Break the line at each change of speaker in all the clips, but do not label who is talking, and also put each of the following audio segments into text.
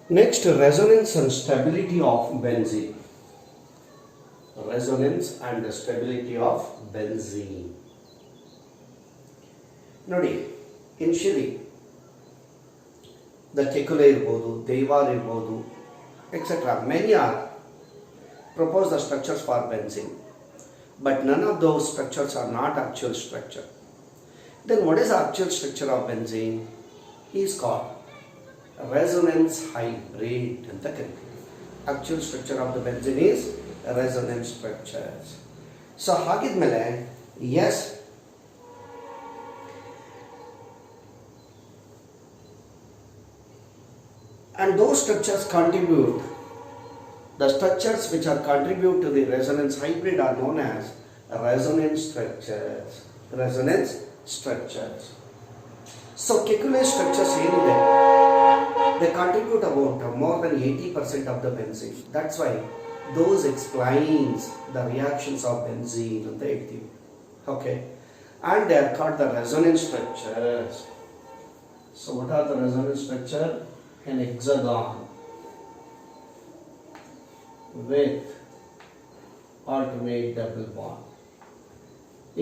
Next, resonance and stability of benzene. Resonance and stability of benzene. ನೋಡಿ, initially the Kekulé irbodu, Dewar irbodu, etc. Many are proposed the structures for benzene, but none of those structures are not actual structure. Then what is the actual structure of benzene? Is called resonance hybrid ಅಂತ ಕರೀತೀವಿ. Actual structure of the benzene is resonance structures. So ಹಾಗಿದ್ಮೇಲೆ yes, and those structures contribute, the structures which are contribute to the resonance hybrid are known as resonance structures. Resonance structures. So Kekulé structures ಏನಿದೆ, they contribute about more than 80% of the benzene. That's why those explains the reactions of benzene ಅಂತ ಹೇಳ್ತೀವಿ. Okay, and they are called the resonance structures. So what are the resonance structure? An hexagon with alternate double bond.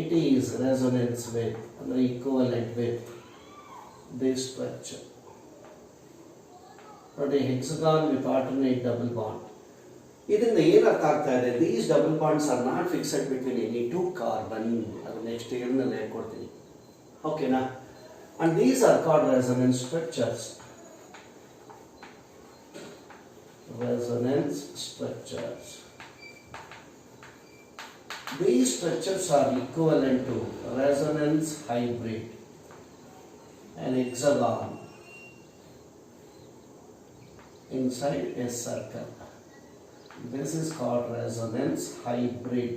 It is resonance with, or equivalent with, this structure. But a hexagon with alternate double bond. ಇದರಿಂದ ಏನು ಅರ್ಥ ಆಗ್ತಾ ಇದೆ? These double bonds are not fixed between any two carbon. ಅದು next ಇಯರ್ನಲ್ಲಿ ಹೇಳ್ಕೊಡ್ತೀನಿ. ಓಕೆನಾ? And these are called resonance structures. Resonance structures. These structures are equivalent to resonance hybrid, an hexagon inside a circle. This is called resonance hybrid.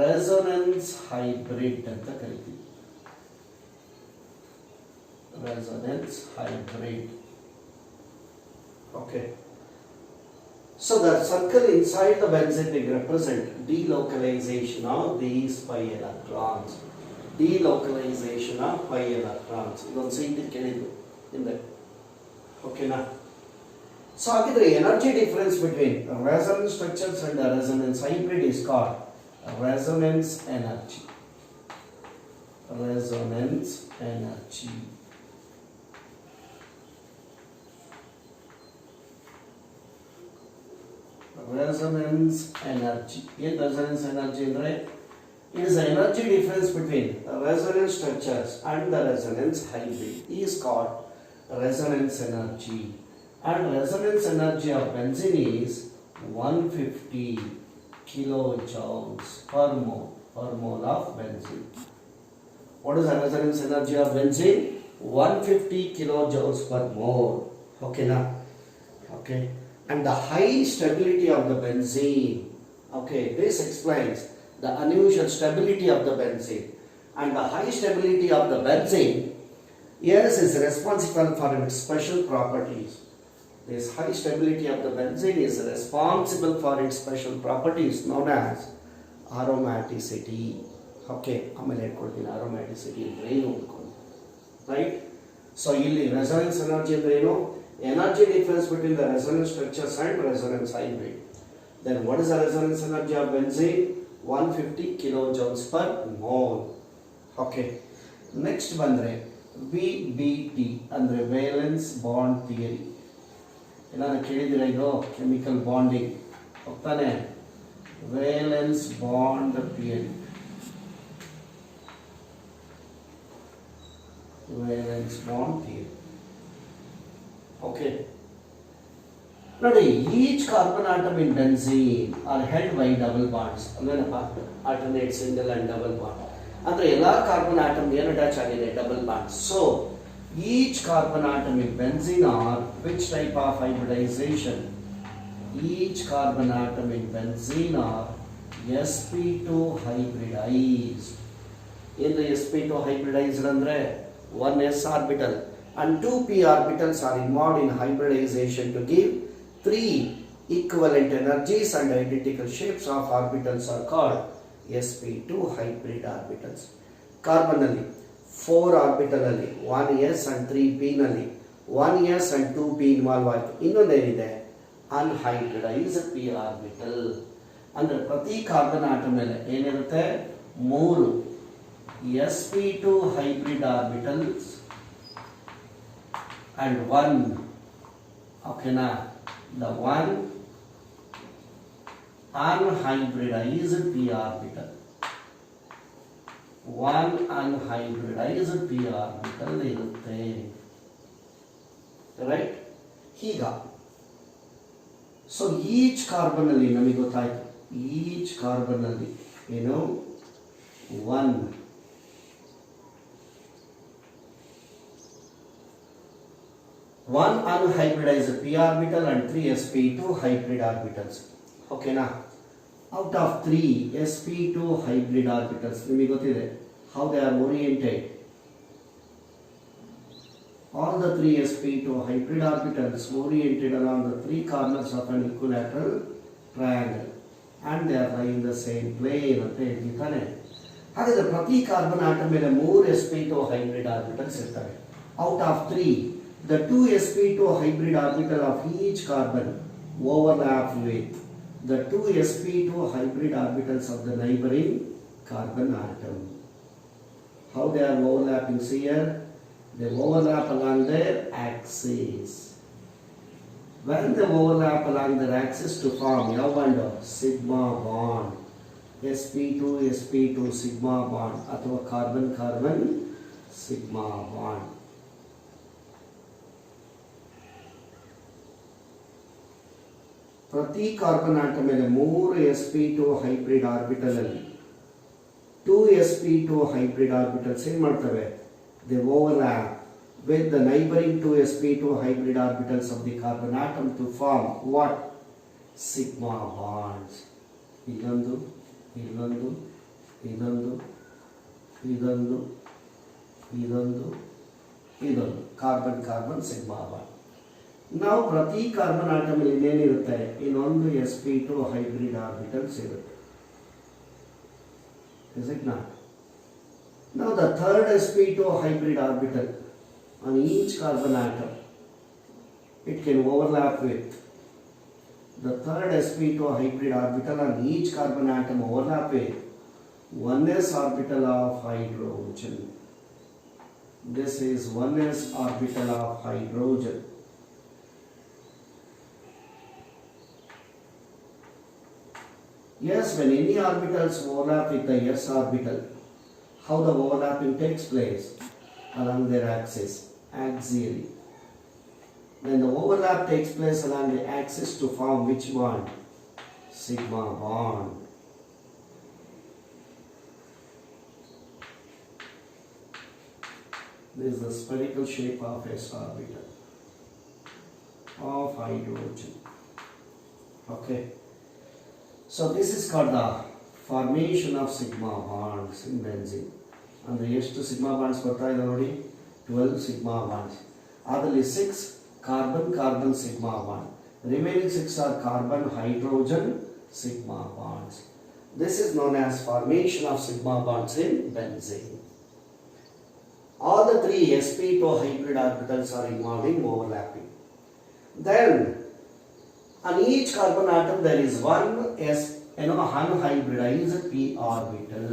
Resonance hybrid ಅಂತ ಕರೀತೀವಿ. Resonance hybrid. Okay. So the circle inside the benzene will represent delocalization of these pi electrons. Delocalization of pi electrons. ಇದೊಂದು seat ಕೇಳಿದ್ದು ಹಿಂದೆ. ಓಕೆನಾ? So ಹಾಗಿದ್ರೆ energy difference between resonance structures and resonance hybrid is called resonance energy. Resonance energy. Resonance energy. In resonance energy, it is the energy difference between the resonance structures and the resonance hybrid is called resonance energy. And resonance energy of benzene is 150 kilojoules per mole of benzene. What is the resonance energy of benzene? 150 kilojoules per mole. Okay, now. Okay. And the high stability of the benzene. Okay, this explains the unusual stability of the benzene. And the high stability of the benzene, yes, is responsible for its special properties. This high stability of the benzene is responsible for its special properties known as aromaticity. Okay, ಆಮೇಲೆ ಹೇಳ್ಕೊಡ್ತೀನಿ aromaticity ಅಂದ್ರೆ ಏನು ಅಂದ್ಕೊಂಡು. Right? So ಇಲ್ಲಿ resonance energy ಅಂದ್ರೆ ಏನು? Energy difference between the resonance structures and resonance hybrid. Then what is the resonance energy of benzene? 150 kilojoules per mole. Okay. Next ಬಂದ್ರೆ VBT ಅಂದ್ರೆ valence bond theory. ಏನಾದ್ರು ಕೇಳಿದಿರಾ ಇದು? ಕೆಮಿಕಲ್ ಬಾಂಡಿಂಗ್ ಹೋಗ್ತಾನೆ. valence bond theory. Valence bond theory. Okay. Now, each carbon atom in benzene are held by double bonds. Alternate single and double bond. Andre ella carbon atom ಏನು attach ಆಗಿದೆ? Double bonds. So each carbon atom in benzene are which type of hybridization? Each carbon atom in benzene are sp2 hybridized. In the sp2 hybridized andre 1s orbital and 2p orbitals are involved in hybridization to give 3 equivalent energies and identical shapes of orbitals are called sp2 hybrid orbitals. Carbon ನಲ್ಲಿ 4 orbital ಅಲ್ಲಿ 1s and 3p ನಲ್ಲಿ 1 s and 2 p involve ಆಯಿತು. ಇನ್ನೊಂದೇನಿದೆ, ಅನ್ಹೈಬ್ರಿಡೈಸ್ಡ್ p orbital. ಅಂದರೆ ಪ್ರತಿ carbon atom ಮೇಲೆ ಏನಿರುತ್ತೆ, 3 sp2 hybrid orbitals and 1, ಓಕೆನಾ, the 1 unhybridized p orbital. 1 unhybridized p orbital ಇರುತ್ತೆ, ರೈಟ್. ಈಗ ಸೊ ಈಚ್ ಕಾರ್ಬನ್ ಅಲ್ಲಿ ನಮಗೆ ಗೊತ್ತಾಯ್ತು, ಈಚ್ ಕಾರ್ಬನ್ ಅಲ್ಲಿ ಏನು 1 unhybridized p orbital and 3 sp2 hybrid orbitals. ಓಕೆನಾ. Out of 3 sp2 hybrid orbitals ನಿಮಗೆ ಗೊತ್ತಿದೆ how they are oriented. All the 3 sp2 hybrid orbitals oriented along the 3 corners of an equilateral triangle and they are lying in the same plane ಅಂತ ಹೇಳ್ತಾನೆ. ಹಾಗಾದ್ರೆ ಪ್ರತಿ carbon atom ಮೇಲೆ 3 sp2 hybrid orbitals ಇರ್ತವೆ. Out of 3, the 2 sp2 hybrid orbital of each carbon overlap with the 2 sp2 hybrid orbitals of the neighboring carbon atom. How they are overlapping? See here, they overlap along their axis. When they overlap along their axis to form a sigma bond, sp2 sp2 sigma bond ಅಥವಾ carbon carbon sigma bond. ಪ್ರತಿ carbon atom ಮೇಲೆ 3 sp2 hybrid orbital ಅಲ್ಲಿ 2 sp2 hybrid orbitals ಏನ್ ಮಾಡ್ತವೆ, they overlap with the neighboring 2 sp2 hybrid orbitals of the carbon atom to form what? Sigma bonds. ಇದೊಂದು ಇದೊಂದು ಇದೊಂದು ಇದೊಂದು ಇದೊಂದು ಇದೊಂದು ಕಾರ್ಬನ್ ಕಾರ್ಬನ್ ಸಿಗ್ಮಾ ಬಾಂಡ್. ನಾವು ಪ್ರತಿ ಕಾರ್ಬನ್ ಆಟಮ್ ಅಲ್ಲಿ ಇನ್ನೇನಿರುತ್ತೆ, ಇನ್ನೊಂದು sp2 ಹೈಬ್ರಿಡ್ ಆರ್ಬಿಟಲ್ಸ್ ಇರುತ್ತೆ. Is it not? Now the third sp2 hybrid orbital on each carbon atom, it can overlap with the third sp2 hybrid orbital on each carbon atom overlap with 1s orbital of hydrogen. This is 1s orbital of hydrogen. Yes, when any orbitals overlap with the s orbital, how the overlapping takes place? Along their axis, axially. Then the overlap takes place along the axis to form which bond? Sigma bond. This is the spherical shape of s orbital of hydrogen. Okay. So this is called the formation of sigma bonds in benzene. ಅಂದರೆ ಎಷ್ಟು sigma bonds ಬರ್ತಾ ಇದೆ ನೋಡಿ, 12 sigma bonds. ಅದರಲ್ಲಿ 6 carbon carbon sigma bond, remaining 6 are carbon hydrogen sigma bonds. This is known as formation of sigma bonds in benzene. All the 3 sp2 hybrid orbitals are involved in overlapping. Then on each carbon atom there is one unhybridized p orbital.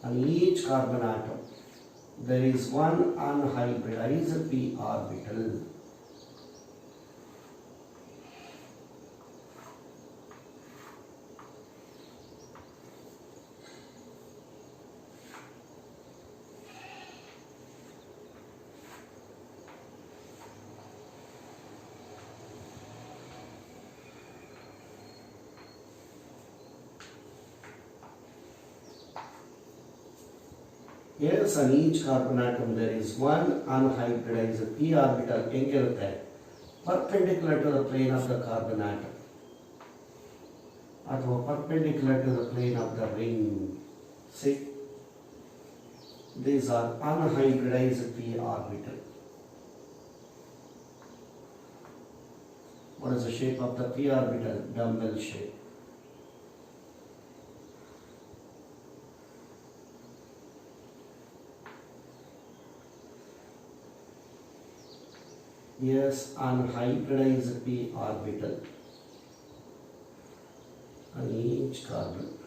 On each carbon atom there is one unhybridized p orbital. Yes, on each carbon atom there is one unhybridized p orbital. ಹೆಂಗಿರುತ್ತೆ? Perpendicular to the plane of the carbon atom ಅಥವಾ perpendicular to the plane of the ring. See, these are unhybridized p orbital. What is the shape of the p orbital? Dumbbell shape. Yes, unhybridized p orbital on each carbon.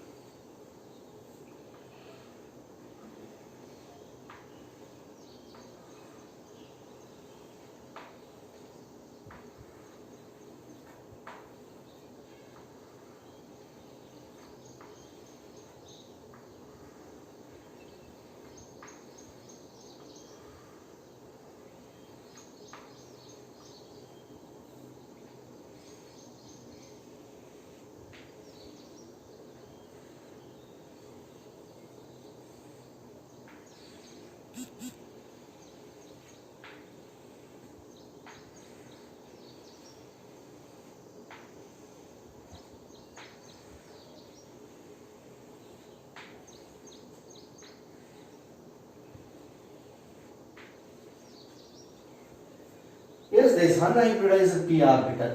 Yes, there is unhybridized p orbital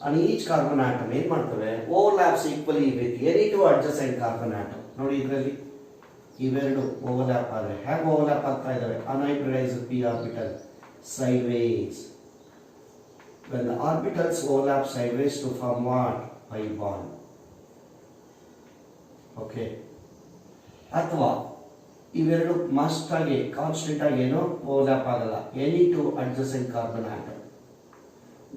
on each carbon atom. ಏನು ಮಾಡ್ತವೆ overlaps equally with any two adjacent carbon atom. ನೋಡಿ ಇದರಲ್ಲಿ ಇವೆರಡು overlap ಆದರೆ ಹೇಗೆ overlap ಆಗ್ತಾ ಇದ್ದಾವೆ? unhybridized p orbital sideways. When the orbitals overlap sideways to form what? Pi bond. Okay. ಅಥವಾ ಇವೆರಡು ಮಸ್ಟ್ ಆಗಿ ಕಾನ್ಸ್ಟೆಂಟ್ ಆಗಿ ಏನು ಓವರ್ಲ್ಯಾಪ್ ಆಗಲ್ಲ. Any two adjacent carbon atom.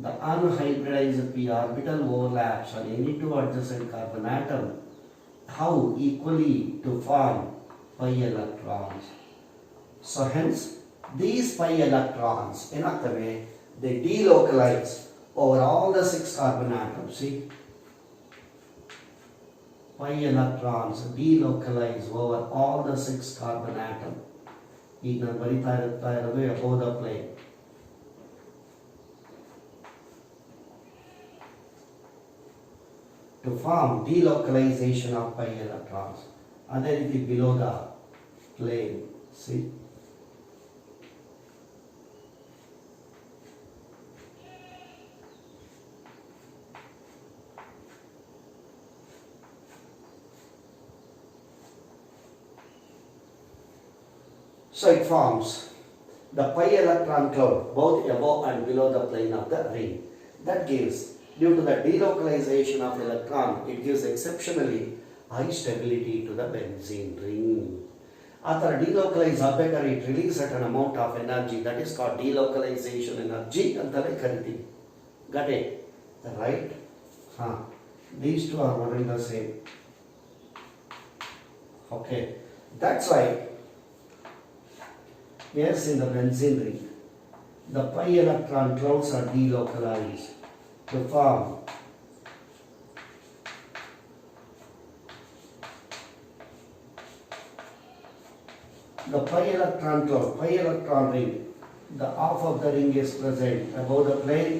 The unhybridized p orbital overlaps on any two adjacent carbon atom. How? Equally to form pi electrons. So hence these pi electrons ಏನಾಗ್ತವೆ? They delocalize over all the 6 carbon atoms. See? Pi electrons delocalize over all the 6 carbon atom. ಈಗ ನಾನು ಬರಿತಾ ಇರೋದು above the plane. To form delocalization of pi electrons. ಅದೇ ರೀತಿ below the plane. See? So it forms the pi electron cloud both above and below the plane of the ring. That gives, due to the delocalization of electron, it gives exceptionally high stability to the benzene ring. After delocalize ಆಗಬೇಕಾದ್ರೆ it releases certain amount of energy, that is called delocalization energy ಅಂತಲೇ ಕರಿತೀವಿ. Got it? Right? These two are one and the same. Okay. That's why yes, in the benzene ring, the pi electron clouds are delocalized to form the pi electron cloud, pi electron ring. The half of the ring is present above the plane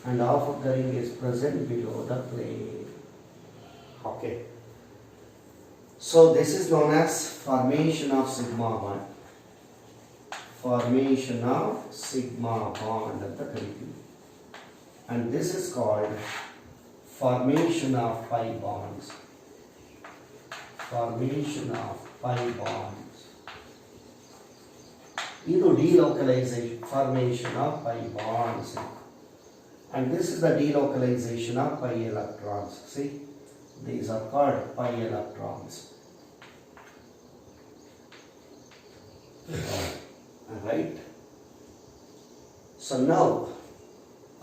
and half of the ring is present below the plane. Okay. So this is known as formation of sigma bond. Formation of sigma bond at the curriculum. And this is called formation of pi bonds. Formation of pi bonds. This is delocalization, formation of pi bonds. And this is the delocalization of pi electrons. See, these are called pi electrons. Right? So now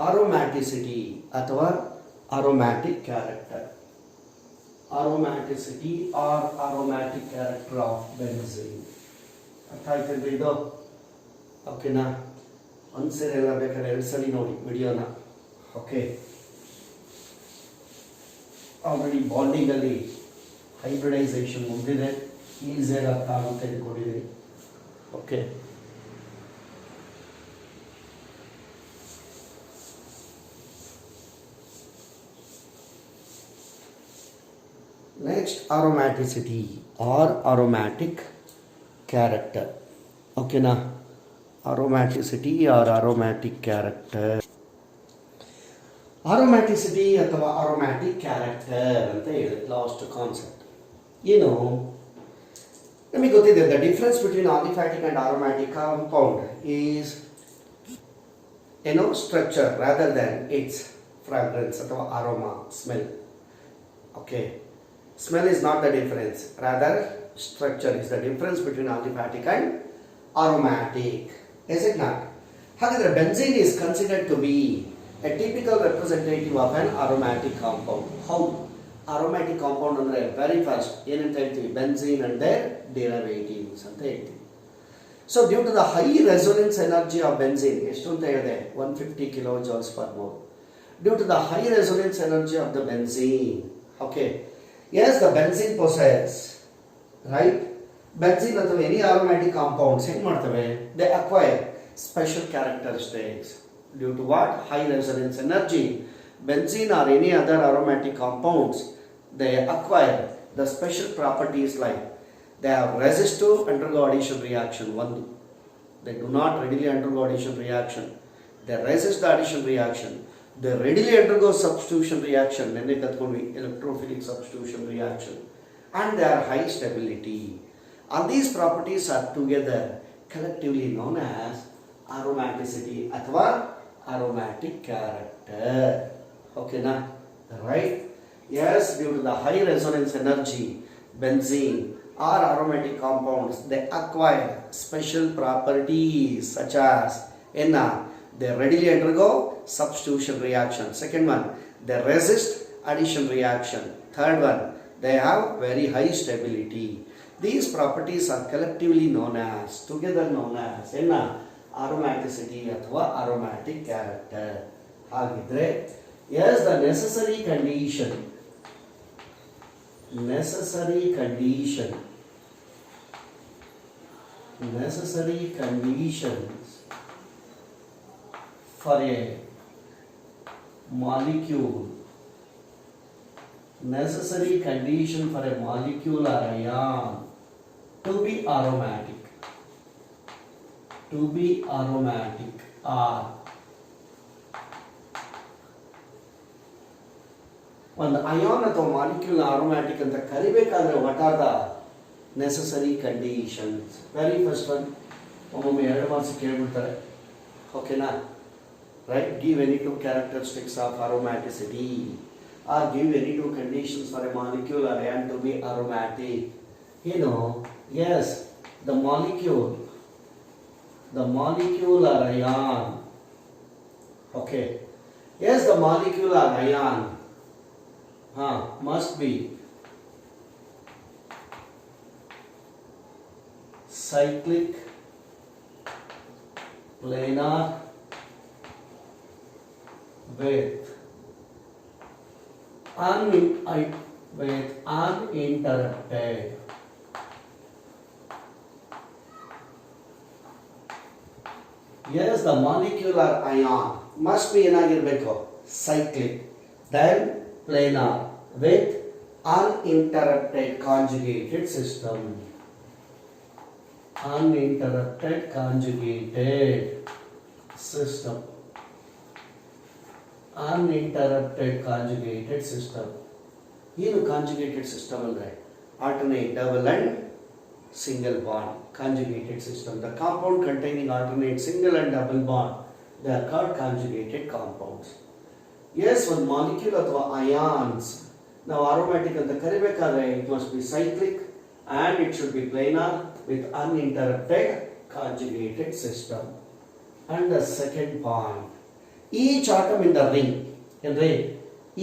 aromaticity ಅಥವಾ aromatic character. Aromaticity or aromatic character of benzene. ಅರ್ಥ ಆಯ್ತೇನ್ರಿ ಇದು? ಓಕೆನಾ? ಒಂದ್ಸರಿ ಎಲ್ಲ ಬೇಕಾದ್ರೆ 2 ಸಲ ನೋಡಿ ವಿಡಿಯೋನ. ಓಕೆ, ಆಲ್ರೆಡಿ ಬಾಂಡಿಂಗ್ ಅಲ್ಲಿ ಹೈಬ್ರಿಡೈಸೇಷನ್ ಮುಗಿದಿದೆ, ಈಸಿಯಾಗಿ ಅರ್ಥ ಆಗುತ್ತೆ ತಿಳ್ಕೊಂಡಿದ್ದೀನಿ. Okay, next aromaticity or aromatic character. Okay na, aromaticity or aromatic character. Aromaticity ಅಥವಾ aromatic character ಅಂತ ಹೇಳಿ ಲಾಸ್ಟ್ ಕಾನ್ಸೆಪ್ಟ್ ಏನು ನಮಗೆ ಗೊತ್ತಿದೆ. The difference between aliphatic and aromatic compound is structure rather than its fragrance ಅಥವಾ aroma, smell. Okay, smell is not the difference, rather structure is the difference between aliphatic and aromatic, is it not? ಹಾಗಾದರೆ benzene is considered to be a typical representative of an aromatic compound. How? Aromatic compound ಅಂದರೆ very fast ಏನಂತ ಹೇಳ್ತೀವಿ, benzene and their derivatives ಅಂತ ಹೇಳ್ತೀವಿ. So due to the high resonance energy of benzene, ಎಷ್ಟು ಅಂತ ಹೇಳಿದೆ, 150 kilojoules per mole. Due to the high resonance energy of the benzene, okay, yes, the benzene possess, right, benzene ಅಥವಾ any aromatic compounds ಏನು ಮಾಡ್ತವೆ, they acquire special characteristics due to what? High resonance energy. Benzene or any other aromatic compounds, they acquire the special properties like they have resist to undergo addition reaction. One, they do not readily undergo addition reaction. They resist the addition reaction. They readily undergo substitution reaction. Then they electrophilic substitution reaction, and they are high stability. All these properties are together collectively known as aromaticity अथवा aromatic character. Okay, na? Right? Yes, due to the high resonance energy, benzene or aromatic compounds, they acquire special properties such as they readily undergo substitution reaction. Second one, they resist addition reaction. Third one, they have very high stability. These properties are collectively together known as aromaticity ಅಥವಾ aromatic character. ಹಾಗಿದ್ರೆ yes, the necessary conditions for a molecule, necessary condition for a molecule or ion to be aromatic are ಒಂದು ion ಅಥವಾ molecule aromatic ಅಂತ ಕರಿಬೇಕಾದ್ರೆ what are the necessary conditions? Very first one, ಒಮ್ಮೊಮ್ಮೆ 2 marks ಕೇಳ್ಬಿಡ್ತಾರೆ, ಓಕೆನಾ? Right, give any two characteristics of aromaticity or give any two conditions for a molecule or ion to be aromatic. Yes, the molecule or ion, okay, yes, the molecule or ion must be cyclic, planar, with uninterrupted. Yes, the molecular ion must be ಏನಾಗಿರಬೇಕು, cyclic, then planar, with uninterrupted conjugated system. Uninterrupted conjugated system. ಏನು conjugated system ಅಂದರೆ alternate double and single bond conjugated system. The compound containing alternate single and double bond, they are called conjugated compounds. Yes, one molecule ಅಥವಾ ions ನಾವು aromatic ಅಂತ ಕರಿಬೇಕಾದ್ರೆ it must be cyclic and it should be planar with uninterrupted conjugated system. And the second point, each atom in the ring,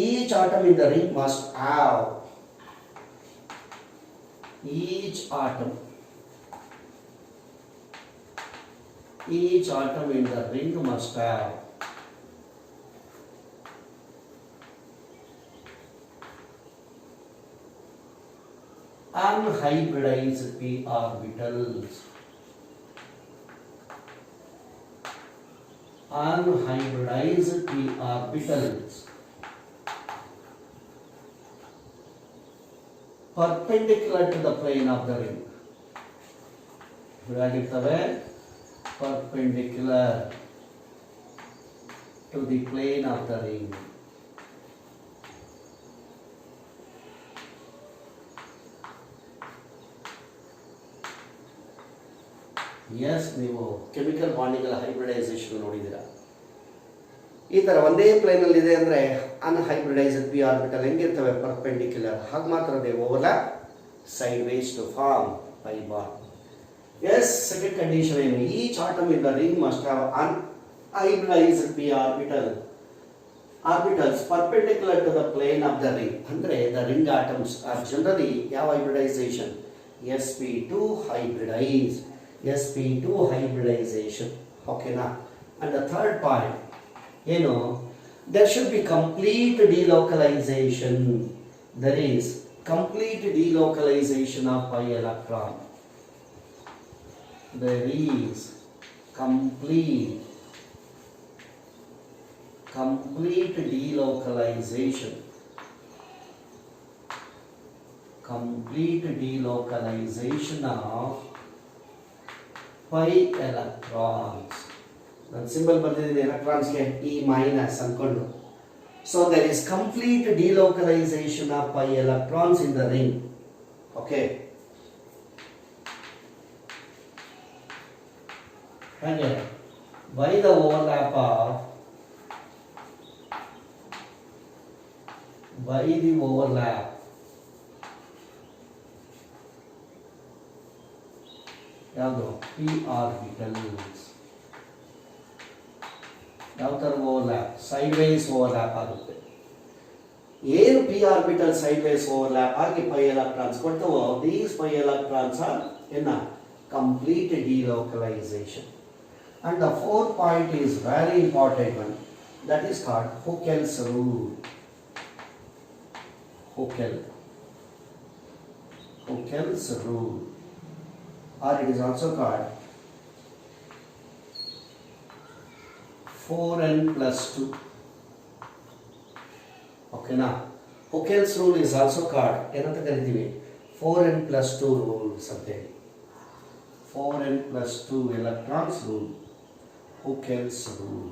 each atom in the ring must have, each atom in the ring must have unhybridized p orbitals. Unhybridized p orbitals perpendicular to the plane of the ring. Perpendicular to the plane of the ring. Yes, ನೀವು chemical bonding hybridization ನೋಡಿದ್ದೀರಾ. ಈ ಥರ ಒಂದೇ ಪ್ಲೇನಲ್ಲಿ ಇದೆ ಅಂದರೆ unhybridized p orbital ಹೆಂಗಿರ್ತವೆ perpendicular, ಹಾಗೆ ಮಾತ್ರ they overlap sideways to form pi ಬಾರ್. ಎಸ್, ಸೆಕೆಂಡ್ ಕಂಡೀಷನ್ ಏನು? Each atom in the ring must have unhybridized p orbitals perpendicular to the plane of the ring. ಅಂದರೆ the ring atoms are generally ಯಾವ hybridization? sp2 hybridized. sp2 hybridization. ಓಕೆನಾ? And the third point ಏನು? There should be complete delocalization. There is complete delocalization of pi electron. There is complete delocalization of pi electrons. ನಾನು symbol ಬರ್ತಿದ್ದೀನಿ ಎಲೆಕ್ಟ್ರಾನ್ಸ್ಗೆ E minus ಅಂದ್ಕೊಂಡು. So there is complete delocalization of pi electrons in the ring. Okay. ಹಾಗೆ by the overlap of ಯಾವುದು? P orbitals. ಯಾವ ಥರ overlap? Sideways overlap ಆಗುತ್ತೆ. ಏನು p orbital sideways overlap ಆಗಿ pi electrons ಕೊಡ್ತವೋ, these pi electrons are complete delocalization. And the fourth point is very important one. That is called Huckel's rule. Huckel's rule, or it is also called 4n plus 2. Okay, now Huckel's rule is also called ಏನಂತ ಕರಿತೀವಿ? 4n plus 2 rules ಅಂತ ಹೇಳಿ. 4n plus 2 electrons rule. Huckel's rule.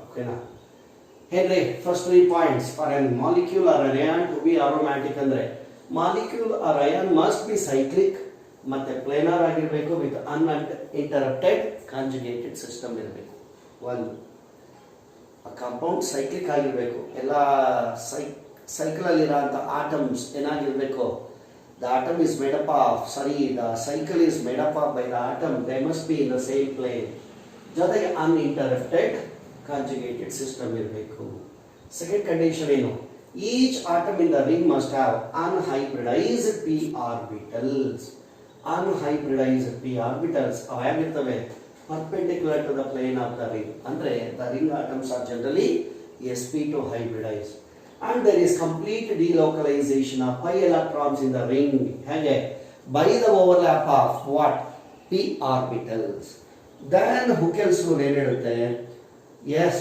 Okay, now Henry, first 3 points for a molecule or an ion to be aromatic ಅಂದ್ರೆ molecule or ion must be cyclic ಮತ್ತೆ planar ಆಗಿರಬೇಕು with uninterrupted conjugated system ಇರಬೇಕು. ಒಂದು compound cyclic ಆಗಿರಬೇಕು. ಎಲ್ಲ cycle ಅಲ್ಲಿ ಇರೋಂಥ atoms ಏನಾಗಿರಬೇಕು? The atom is made up of, the cycle is made up of by the atom. They must be in the same plane. ಜೊತೆಗೆ uninterrupted conjugated system ಇರಬೇಕು. Second condition ಏನು? Each atom in the ring must have unhybridized p orbitals. Unhybridized p orbitals ಯಾವಿರ್ತವೆ? Perpendicular to the plane of the ring. ಅಂದರೆ the ring atoms are generally sp2 hybridized. And there is complete delocalization of pi electrons in the ring. ಹೇಗೆ? By the overlap of what? p orbitals. Then Huckel's rule ಏನು ಹೇಳುತ್ತೆ? Yes,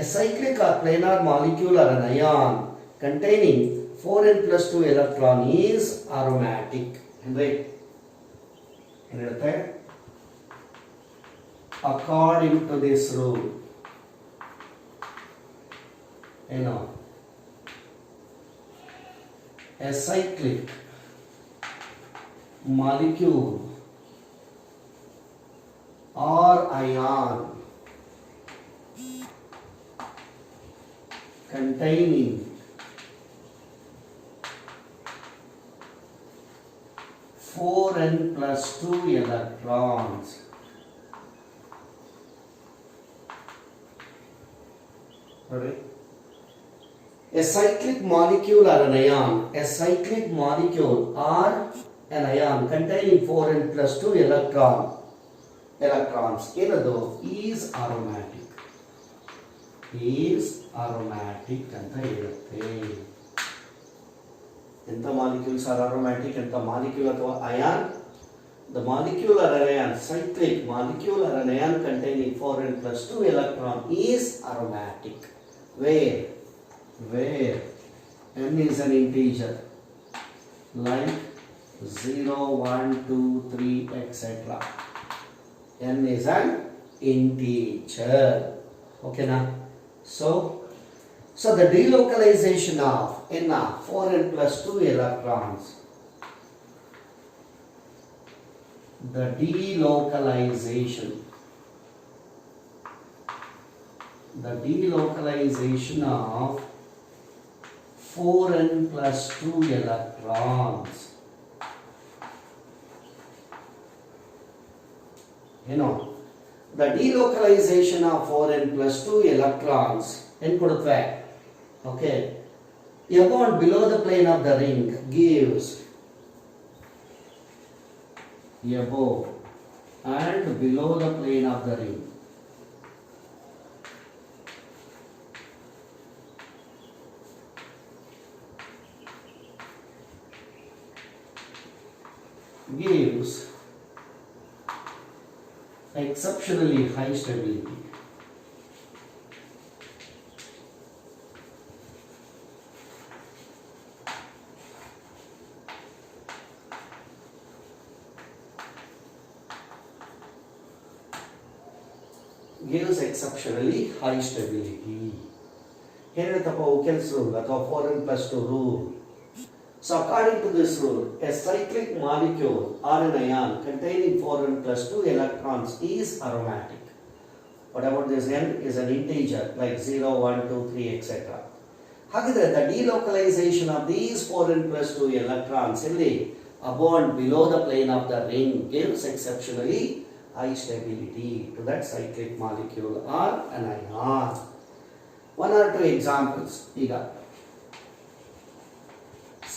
a cyclic or planar molecule or an ion containing 4n plus 2 electron is aromatic. Right? ಏನು ಹೇಳುತ್ತೆ? According to this rule, ಏನು? A cyclic molecule or ion containing 4n plus 2 electrons A cyclic molecule or an ion, a cyclic molecule or an ion containing 4n plus 2 electrons ಏನದು? is aromatic ಅಂತ ಹೇಳುತ್ತೆ. ಎಂಥ molecules are aromatic? ಎಂಥ molecule ಅಥವಾ ion? The molecule or an ion, cyclic molecule or an ion containing 4n plus 2 electron is aromatic. Where n is an integer like 0, 1, 2, 3, etc. n is an integer. Okay now? So the delocalization of n 4n plus 2 electrons, the delocalization the delocalization of 4n plus 2 electrons. The delocalization of 4n plus 2 electrons okay, above and below the plane of the ring gives above and below the plane of the ring gives exceptionally high stability. Gives exceptionally high stability. Here the Ockel's rule, the 4n plus 2 rule. So according to this rule, a cyclic molecule or an ion containing 4n plus 2 electrons is aromatic. What about this n is an integer like 0, 1, 2, 3, etc. However, the delocalization of these 4n plus 2 electrons above and below the plane of the ring gives exceptionally high stability to that cyclic molecule or an ion. One or two examples.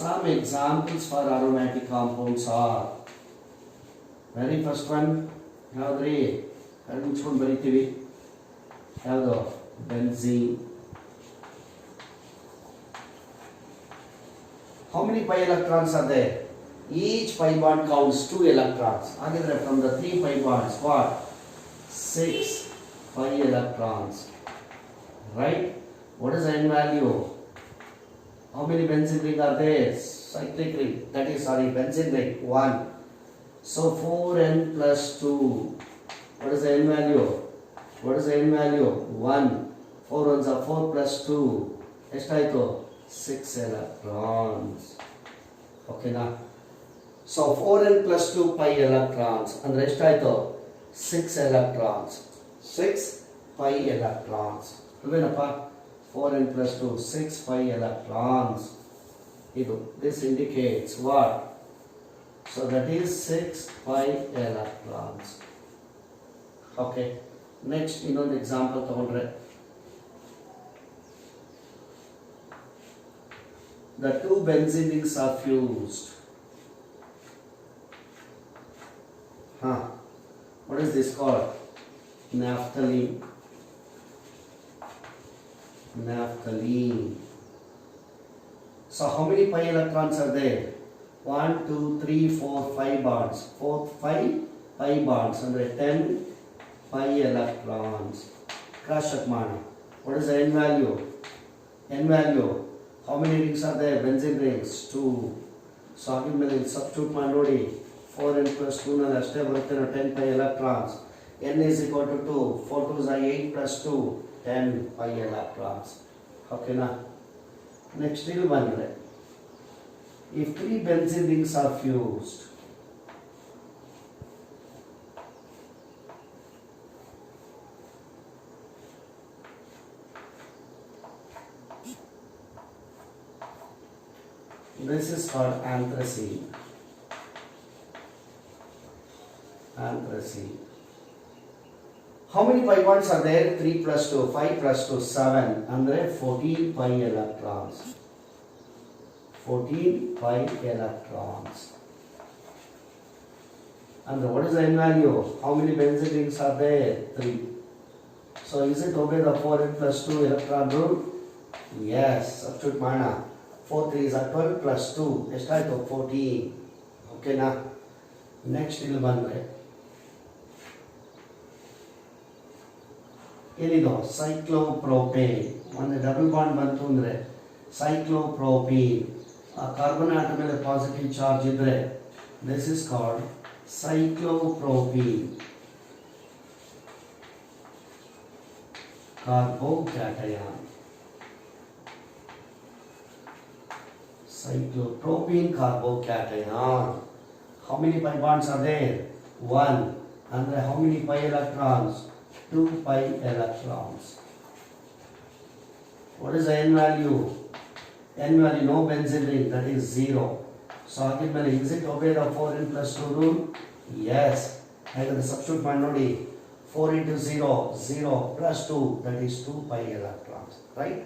Some examples for aromatic compounds are, very first one, ಯಾವುದ್ರಿ ಮುಚ್ಕೊಂಡು ಬರಿತೀವಿ, ಯಾವುದು benzene. How many pi electrons are there? Each pi bond counts 2 electrons. Again, from the 3 pi bonds, what? 6 pi electrons. Right? What is the n value? How many benzene ring are there? Cyclic ring. That is, benzene ring. 1. So 4n plus 2. What is the n value? What is the n value? 1. 4 ones are 4 plus 2. ಎಷ್ಟಾಯಿತು? 6 electrons. Okay na? So 4n plus 2 pi electrons. ಅಂದರೆ ಎಷ್ಟಾಯಿತು? 6 electrons. 6 pi electrons. ಅಲ್ವೇನಪ್ಪ? 4n plus 2, 6 pi electrons. This indicates what? So that is 6 pi electrons. Okay. Next, ಇನ್ನೊಂದು example ತಗೊಂಡ್ರೆ, the 2 benzene rings are fused. What is this called? Naphthalene. Naphthalene. So how many pi electrons are there? 1, 2, 3, 4, 5 bonds. 5 pi bonds under 10 pi electrons. Cross check ಮಾಡಿ. What is the n value? N value. How many rings are there? Benzene rings 2. So ಆಗಿನ ಮೇಲೆ substitute ಮಾಡಿ ನೋಡಿ. 4n plus 2 ನಲ್ಲಿ ಅಷ್ಟೇ ಬರುತ್ತೆ 10 pi electrons. n is equal to 2. 4 2s are 8 plus 2. 10 pi electrons. Okay na? Next ಇಲ್ಲಿ ಬಂದ್ರೆ, if 3 benzene rings are fused, this is called anthracene. Anthracene. How many pi bonds are there? 3 plus 2, 5 plus 2, 7. Andre 14 pi electrons. 14 pi electrons. And what is the n value? How many benzene rings are there? 3. So is it obey the 4n plus 2 electron rule? Yes. Substitute mana. 4 3s are 12 plus 2. ಎಷ್ಟಾಯ್ತು? 14. Okay na? Next ಇಲ್ಲಿ ಬಂದ್ರೆ, ಏನಿದು? ಸೈಕ್ಲೋಪ್ರೋಪೇನ್. ಒಂದು double bond ಬಂತು ಅಂದರೆ cyclopropene. ಆ carbon atom ಮೇಲೆ positive charge ಇದ್ರೆ this is called cyclopropene. Carbocation. Cyclopropene carbocation. How many pi bonds are there? 1. And how many pi electrons? 2 pi electrons. What is the n value? N value, no benzene ring, that is 0. So again, is it obeyed the 4n plus 2 rule? Yes. And the substitute point nodi 4 into 0, 0 plus 2, that is 2 pi electrons, right?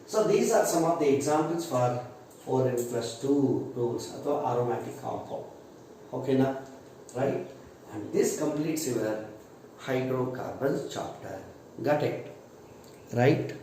So these are some of the examples for 4n plus 2 rules, or aromatic compound. Okay, now, right? And this completes your hydrocarbons chapter. Got it? Right?